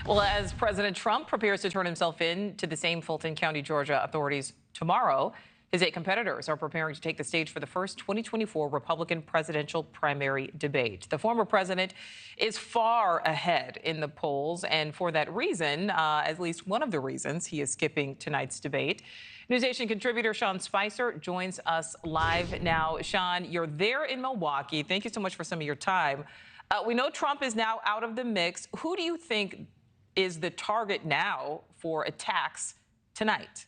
Well, as President Trump prepares to turn himself in to the same Fulton County, Georgia authorities tomorrow, his 8 competitors are preparing to take the stage for the first 2024 Republican presidential primary debate. The former president is far ahead in the polls, and for that reason, at least one of the reasons, he is skipping tonight's debate. NewsNation contributor Sean Spicer joins us live now. Sean, you're there in Milwaukee. Thank you so much for some of your time. We know Trump is now out of the mix. Who do you think is the target now for attacks tonight?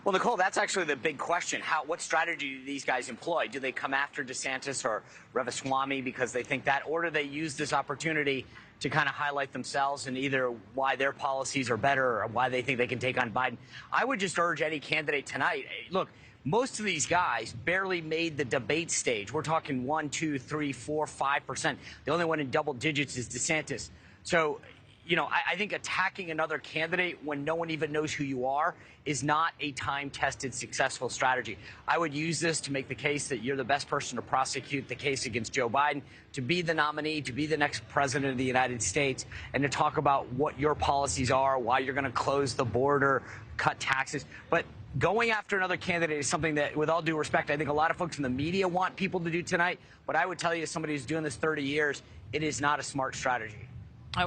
Well, Nichole, that's actually the big question. What strategy do these guys employ? Do they come after DeSantis or Ramaswamy because they think that, or do they use this opportunity to kind of highlight themselves and either why their policies are better or why they think they can take on Biden? I would just urge any candidate tonight, look, most of these guys barely made the debate stage. We're talking 1, 2, 3, 4, 5%. The only one in double digits is DeSantis. So, you know, I think attacking another candidate when no one even knows who you are is not a time-tested, successful strategy. I would use this to make the case that you're the best person to prosecute the case against Joe Biden, to be the nominee, to be the next president of the United States, and to talk about what your policies are, why you're going to close the border, cut taxes. But going after another candidate is something that, with all due respect, I think a lot of folks in the media want people to do tonight. But I would tell you, as somebody who's doing this 30 years, it is not a smart strategy.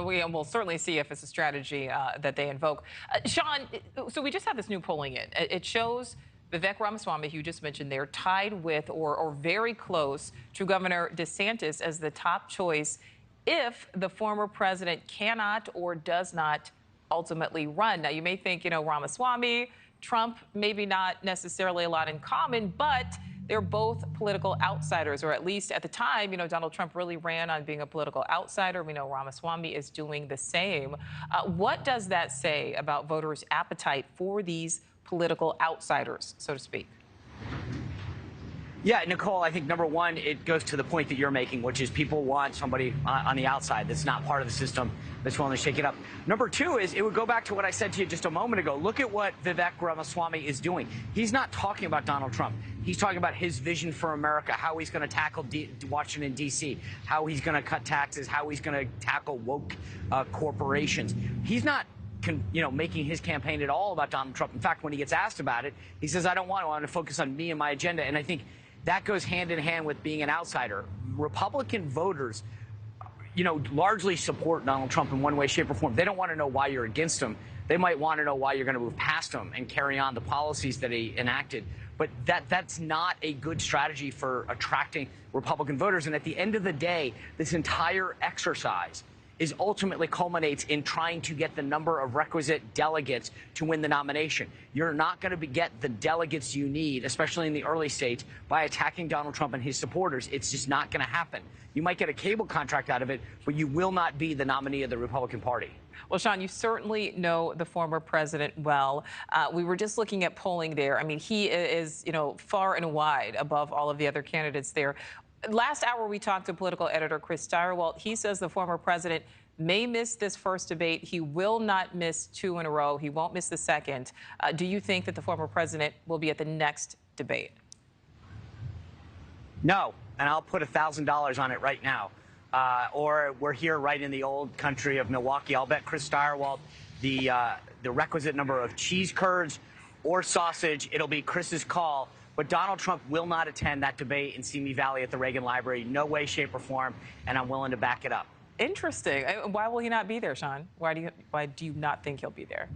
We will certainly see if it's a strategy that they invoke. Sean, so we just had this new polling in. It shows Vivek Ramaswamy, who you just mentioned there, tied with or very close to Governor DeSantis as the top choice if the former president cannot or does not ultimately run. Now, you may think, you know, Ramaswamy, Trump, maybe not necessarily a lot in common, but they're both political outsiders, or at least at the time, you know, Donald Trump really ran on being a political outsider. We know Ramaswamy is doing the same. What does that say about voters' appetite for these political outsiders, so to speak? Yeah, Nichole, I think number one, it goes to the point that you're making, which is people want somebody on the outside that's not part of the system that's willing to shake it up. Number two is it would go back to what I said to you just a moment ago. Look at what Vivek Ramaswamy is doing. He's not talking about Donald Trump. He's talking about his vision for America, how he's going to tackle Washington, D.C., how he's going to cut taxes, how he's going to tackle woke corporations. He's not making his campaign at all about Donald Trump. In fact, when he gets asked about it, he says, I want to focus on me and my agenda. And I think that goes hand in hand with being an outsider. Republican voters, largely support Donald Trump in one way, shape, or form. They don't want to know why you're against him. They might want to know why you're going to move past him and carry on the policies that he enacted. But that's not a good strategy for attracting Republican voters. And at the end of the day, this entire exercise ultimately culminates in trying to get the number of requisite delegates to win the nomination. You're not going to get the delegates you need, especially in the early states, by attacking Donald Trump and his supporters. It's just not going to happen. You might get a cable contract out of it, but you will not be the nominee of the Republican Party. Well, Sean, you certainly know the former president well. We were just looking at polling there. I mean, he is, far and wide above all of the other candidates there. Last hour, we talked to political editor Chris Stirewalt. He says the former president may miss this first debate. He will not miss 2 in a row. He won't miss the second. Do you think that the former president will be at the next debate? No, and I'll put $1,000 on it right now. Or we're here right in the old country of Milwaukee. I'll bet Chris Stirewalt the requisite number of cheese curds or sausage. It'll be Chris's call. But Donald Trump will not attend that debate in Simi Valley at the Reagan Library. No way, shape, or form. And I'm willing to back it up. Interesting. Why will he not be there, Sean? Why do you not think he'll be there?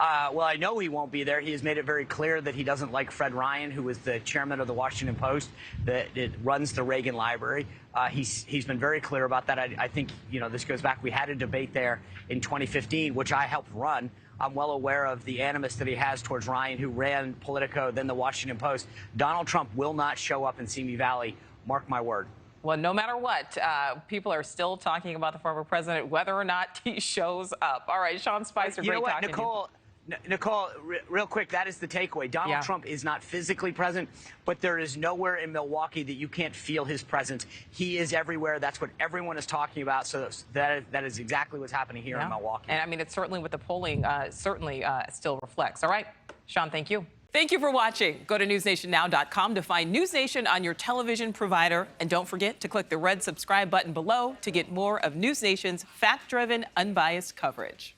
Well, I know he won't be there. He has made it very clear that he doesn't like Fred Ryan, who is the chairman of the Washington Post, that runs the Reagan Library. He's been very clear about that. I think, this goes back. We had a debate there in 2015, which I helped run. I'm well aware of the animus that he has towards Ryan, who ran Politico, then the Washington Post. Donald Trump will not show up in Simi Valley. Mark my word. Well, no matter what, people are still talking about the former president, whether or not he shows up. All right, Sean Spicer, great talking to you. Nichole, real quick, that is the takeaway. Donald Trump is not physically present, but there is nowhere in Milwaukee that you can't feel his presence. He is everywhere. That's what everyone is talking about. So that is exactly what's happening here in Milwaukee. And I mean, it's certainly what the polling certainly still reflects. All right, Sean, thank you. Thank you for watching. Go to newsnationnow.com to find News Nation on your television provider. And don't forget to click the red subscribe button below to get more of News Nation's fact-driven, unbiased coverage.